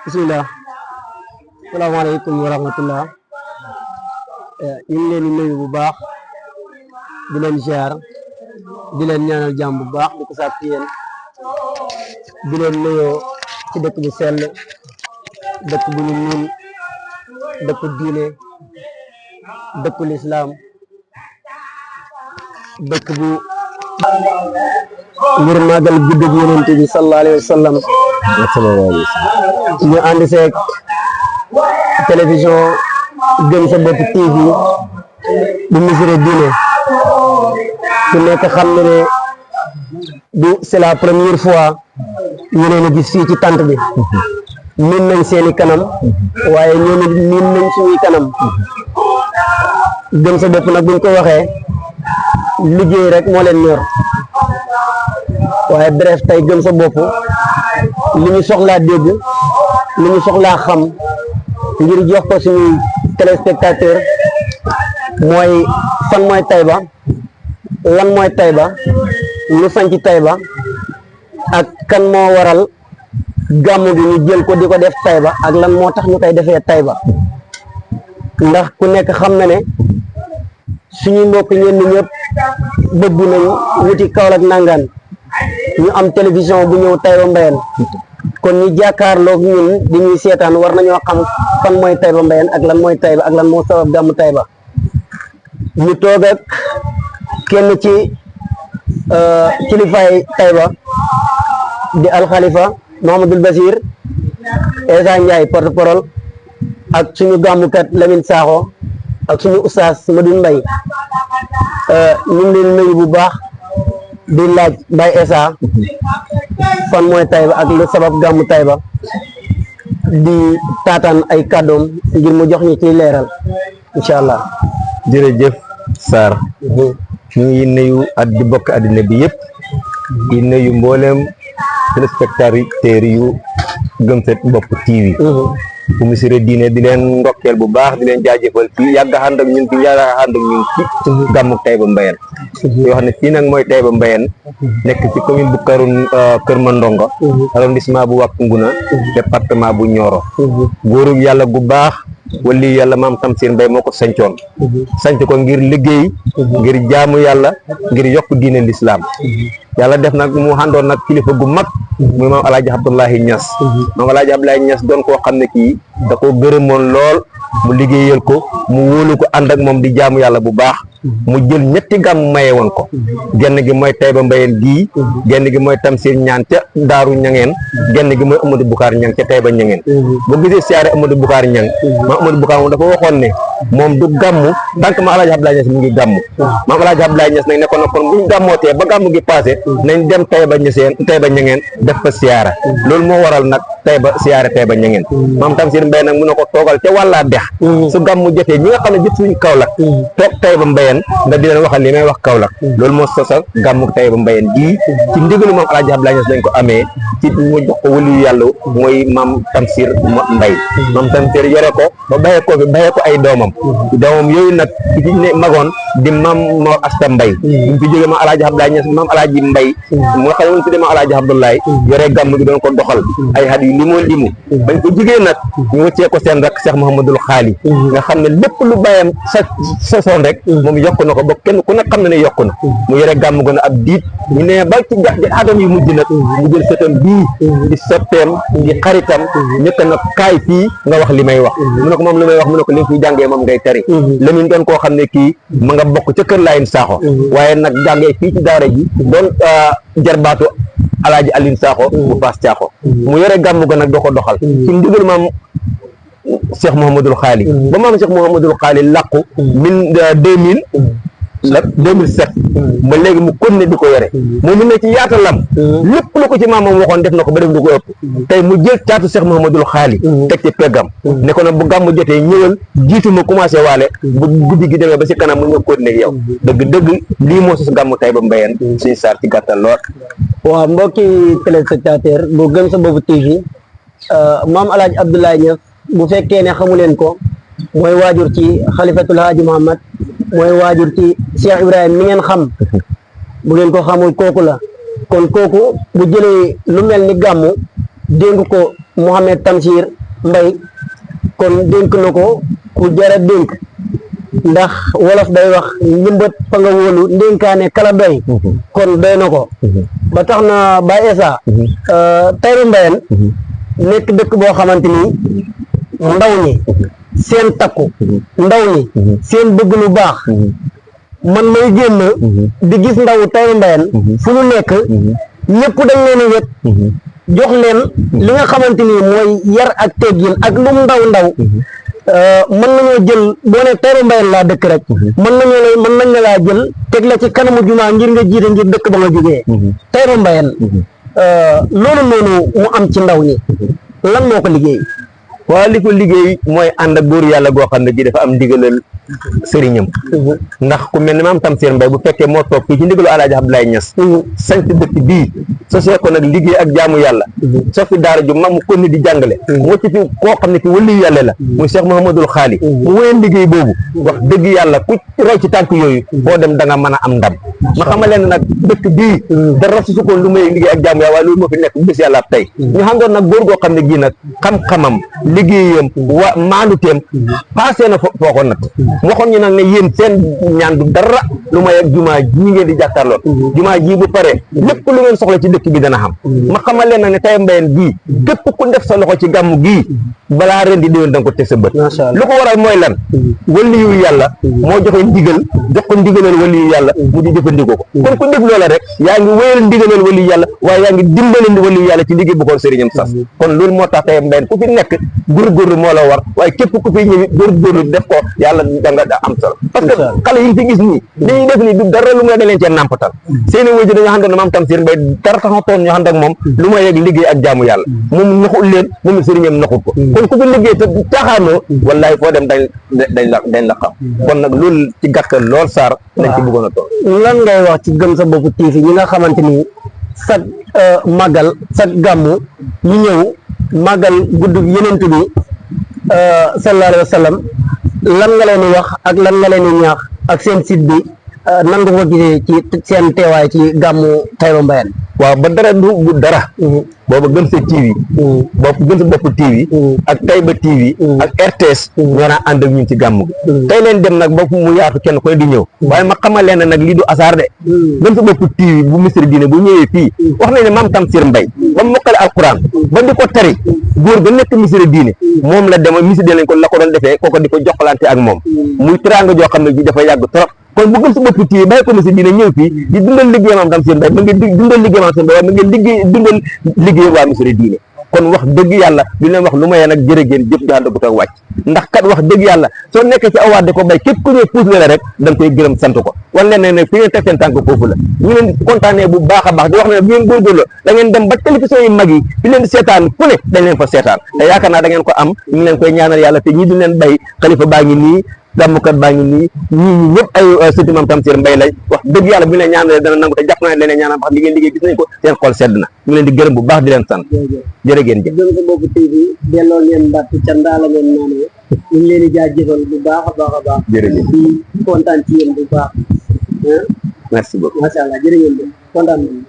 bismillah salaamaaleykum wa rahmatullah ñu ngi leen di nuyu bu baax di leen ziar di leen ñaanal jàmm bu baax di ko sàkk yéen di leen nuyoo ci dëkk bu sell dëkk bu ñu miin dëkku diine dëkku lislaam dëkk bu ngir màggal guddug yonent bi sallallahu alayhi wa sallam ñu ànd seeg télévision Gëm Sa Bopp TV bu Missirah diine ku nekk xam ne ne du c'est la première fois ñu leen a gis fii ci tant bi miin nañ seeni kanam waaye ñoom it miin nañ suñuy kanam Gëm Sa Bopp nag buñ ko waxee liggéey rek moo leen ñor waaye bref tey Gëm Sa Bopp li ñu soxlaa dégg li ñu soxlaa xam ngir jox ko suñuy téléspectateur mooy fan mooy Taïba lan mooy Taïba lu sanc Taïba ak kan moo waral gàmmu gi ñu jël ko di ko def Taïba ak lan moo tax ñu koy defee Taïba ndax ku nekk xam na ne suñuy mbokk ñenn ñëpp bëgg nañ wuti Kaolack nangaan ñu am télévision bu ñëw Taïba Mbayeen kon ñu jàkkaarloog ñun di ñuy seetaan war nañoo xam fan mooy Taïba Mbayeen ak lan mooy Taïba ak lan moo sabab gàmmu Taïba ñu toog ak kenn ci kilifaay Taïba di alxalifa Mouhamadul Basir Essa Ndiaye porte-parole ak suñu gàmmukat Lamine Sakho ak suñu oustaz Madou Mbaye ñu ngi leen nuyu bu baax di laaj Baye Essa fan mooy Taïba ak lu sabab gàmmu Taïba di taataan ay kàddoom ngir mu jox ñu ciy leeral incha allah. jërëjëf Sarr ñu ngi nuyu di bokk àddina bi yëpp di nuyu mboolem téléspectateurs yu Gëm Sa Bopp TV bu Missirah diine di leen ndokkeel bu baax di leen jaajëfal ci yàgg ànd ak ñun ci gàmmu Taïba Mbayeen yoo xam ne fii nag mooy Taïba Mbayeen nekk ci commune bu Kër Mandongo arrondissement bu Wack Ngouna département bu Nioro góoru yàlla gu baax wali yàlla maam Tamsir Mbaye moo ko sancoon sanc ko ngir liggéey ngir jaamu yàlla ngir yokk diine l'islam yàlla def nag mu àndoon nag kilifa gu mag muy maam Alaaji Abdoulaye Niass maam Alaaji Abdoulaye Niass doon koo xam ne kii da ko gërëmoon lool mu liggéeyal ko mu wóolu ko ànd ak moom di jaamu yàlla bu baax mu jël ñetti gàmm maye woon ko genn gi mooy Taïba Mbayeen gii genn gi mooy Tamsir ñaan ca Daaru Ñangeen genn gi mooy Amadou Boucar Ñang ca Taïba Ñangeen boo gisee siyaare Amadou Boucar Ñang ma Amadou Boucar moom dafa waxoon ne moom du gàmmu tant que ma Alaaji Abdoulaye Niass mu ngi gàmmu maam Alaaji Abdoulaye Niass nag ne ko nag kon buñ gàmmootee ba gàmmu gi passé nañ dem Taïba Ñangeen def fa siyaara loolu moo waral nag siyaare Taïba Ñangeen maam Tamsir Mbaye nag mu ne ko toogal ca wàllaa dex su gàmmu jotee ñi nga xam ne jot suñ Kaolack toog Taïba Mbayeen nga di leen waxal li may wax Kaolack loolu moo sosal gàmmu Taïba Mbayeen gii ci ndigalu maam Alaaji Abdoulaye Niass lañ ko amee ci mu jox ko waliyu yàlla mooy maam Tamsir Mbaye maam Tamsir yore ko ba bàyyee ko ay doomam yooyu nag ci ne magoon di maam Mor Asta Mbaye ñu fi jógee maam Alaaji Abdoulaye Niass maam Alaaji Mbaye mu nga xam ne mu tuddee maam Alaaji Abdoulaye yore gàmmu gi doon ko doxal ay at yu limoo limu bañ ko jógee nag ñu wëccee ko seen rak Cheikh Mouhamadoul Xaali nga xam ne lépp lu bàyyam sosoon rek moom yokk na ko ba kenn ku ne xam na ne yokk na mu yore gàmmu gën a ab diit ñu ne ba ci atam yu mujj nag mu jël sëtam bii di soppeem di xaritam ñëkk na kaay fii nga wax li may wax mu ne ko moom li may wax mu ne ko li nga fiy jàngee moom ngay tari Lamine doon koo xam ne kii ma nga bokk ca kër Layin Sakho waaye nag jàngee fii ci daara ji doon jarbaatu Alaaji Aline Sakho bu Fass Thiakho mu yore gàmmu gën nag doo ko doxal ci ndigal maam Cheikh Mouhamadoul Xaali ba maam Cheikh Mouhamadoul Xaali làqu 2007 ba léegi mu continué di ko yore moom mu ne ci yaatalam lépp lu ko ci maamam waxoon def na ko ba def du ko ëpp tey mu jël caatu Cheikh Mouhamadoul Xaali teg ci peggam ne ko nag bu gàmmu jotee ñëwal jiitu ma commencé waale bu guddi gi demee ba si kanam mu ñëw continué ak yow dëgg lii moo sos gàmmu Taïba Mbayeen suñu Sarr ci gàttal lool. waaw mbokki téléspectateur bu Gëm Sa Bopp TV maam Alaaji Abdoulaye Niass bu fekkee ne xamu leen ko mooy waajur ci xalifatul Haaji Muhammad mooy waajur ci Cheikh Ibrahima mi ngeen xam bu ngeen ko xamul kooku la kon kooku bu jëlee lu mel ni gàmmu dénk ko Mouhamed Tamsir Mbaye kon dénk na ko ku jara dénk ndax wolof day wax njëmbat fa nga wóolu ndénkaane kala doy kon doy na ko ba tax na Baye Essa Taïba Mbayène nekk dëkk boo xamante ni ndaw ñi seen takku ndaw ñi seen bëgg lu baax man may génn di gis ndaw Taïba Mbayène fu ñu nekk ñëpp dañ leen a wet jox leen li nga xamante ni mooy yar ak teggin ak lu mu ndaw mën nañoo jël boo ne Taïba Mbayène laa dëkk rek mën nañ la laa jël teg la ci kanamu jumaa ngir nga jiite ngir dëkk ba nga jógee Taïba Mbayène loolu noonu mu am ci ndaw ñi lan moo ko liggéey? waaw li ko liggéey mooy ànd ak góor yàlla goo xam ne gi dafa am ndigalal sëriñam ndax ku mel ni maam Tamsir Mbaye bu fekkee moo toog fii ci ndigalu Alaaji Abdoulaye Niass sant dëkk bii sosee ko nag liggéey ak jaamu yàlla so fi daara ju mag mu kon ni di jàngale moo ci fi koo xam ne ki waliyu yàlla la muy Cheikh Mouhamadoul Xaali mu wéyal liggéey boobu wax dëgg yàlla ku roy ci tànk yooyu foo dem da nga mën a am ndam ma xamal leen nag dëkk bii dara su ko lu may liggéey ak jaamu yàlla waaye loolu moo fi nekk bés yàlla ab tey ñu xandoon nag góor goo xam ne gii nag xam-xamam liggéeyam wa maanuteem passé na foo ko natt waxoon ñu nag ne yéen seen ñaan du dara lu may ak jumaa ji ngeen di jàkkaarloo jumaa ji bu pare lépp lu ngeen soxla ci dëkk bi dana xam ma xamal leen nag ne Taïba Mbayène bii képp ku def sa loxo ci gàmmu gii balaa ren di déwén da nga ko teg sa bët lu ko waral mooy lan waliyu yàlla moo joxe ndigal jox ko ndigalal waliyu yàlla mu di jëfandikoo ko kon ku def loola rek yaa ngi wéyal ndigalal waliyu yàlla waaye yaa ngi dimbale waliyu yàlla ci liggéey bu ko sëriñam sas kon loolu moo tax Taïba Mbayène ku fi nekk góorgóorlu moo la war waaye képp ku fi ñëw góorgóorlu def ko yàlla da nga am solo parce que xale yi fi gis nii li ñuy def nii du dara lu may da leen cee nàmpatal seeni wëju dañoo xam ne maam Tamsir Mbaye dara taxatoon ñoo xam ak moom lu may yegg liggéey ak jaamu yàlla moom naxul leen moom sëriñam naxul ko kon ku fi liggéey te caaxaanoo wallahi foo dem dañ la xam kon nag loolu ci gàttal lool Sarr lañ ci bëggoon a toog lan ngay wax ci Gëm sa bopp TV ñi nga xamante ni sag màggal sag gàmmu ñu ñëw màggal guddug yenent bi sallallahu alayhi wa sallam lan nga leen di wax ak lan nga leen di ñaax ak seen site bi nan nga ko gisee ci seen teewaay ci gàmmu Taïba Mbayène? waaw ba dara du dara booba Gëm sa TV boobu Gëm sa bopp TV ak Taïba TV ak RTS ñoo naa ànd ak ñun ci gàmmu gi tey leen dem nag ba mu yaatu kenn koy di ñëw waaye ma xamal leen nag lii du asaar de Gëm sa bopp TV bu Misri diine bu ñëwee fii wax nañ ne maam Tamsir Mbaye ba mu mokkale alquran ba di ko tari góor ga nekk Misri diine moom la dem Misri diine lañ ko la ko doon defee kooko di ko jokkalante ak moom muy teraanga joo xam ne ji dafa yàgg trop kon bu Gëm sa bopp TV bàyyi ko Misri diine ñëw fii di dundal liggéey maam Tamsir Mbaye ma ngi dundal liggéey maam Tamsir Mbaye ma ngi dundal liggéey waa Misri diine kon wax dëgg yàlla du leen wax lu mayee nag jërëgéen jëf ju ànd ko toog wàcc ndax kat wax dëgg yàlla soo nekkee ci awaat di ko bay képp ku ñëw puus la rek da nga koy gërëm sant ko wan leen ne fi ngeen teg seen tànk foofu la ñu leen kontaanee bu baax a baax di wax ne bu ngeen góorgóorlu da ngeen dem ba télévision yu mag yi fi leen di seetaan fu ne dañ leen fa seetaan te yaakaar naa da ngeen ko am ñu ngi leen koy ñaanal yàlla te ñi di leen bay xalifa baa ngi nii gàmmukat baa ngi nii ñii ñëpp ay sëti maam Tamsir Mbaye lañ wax dëgg yàlla bu ñu leen ñaanalee dana nangu te jàpp naa ne leen ñaanal wax li ngeen liggéey gis nañ ko seen xol sedd na ñu leen di gërëm bu baax di leen sant jërë ngeen jëf Gëm sa bopp TV delloo ngeen mbatt ca ndaala ngeen naanee ñu ngi leen di jaajëfal bu baax a baax a baax jërëjëf di kontaan ci yéen bu baax merci beaucoup macha allah jërë ngeen jëf kontaan nañu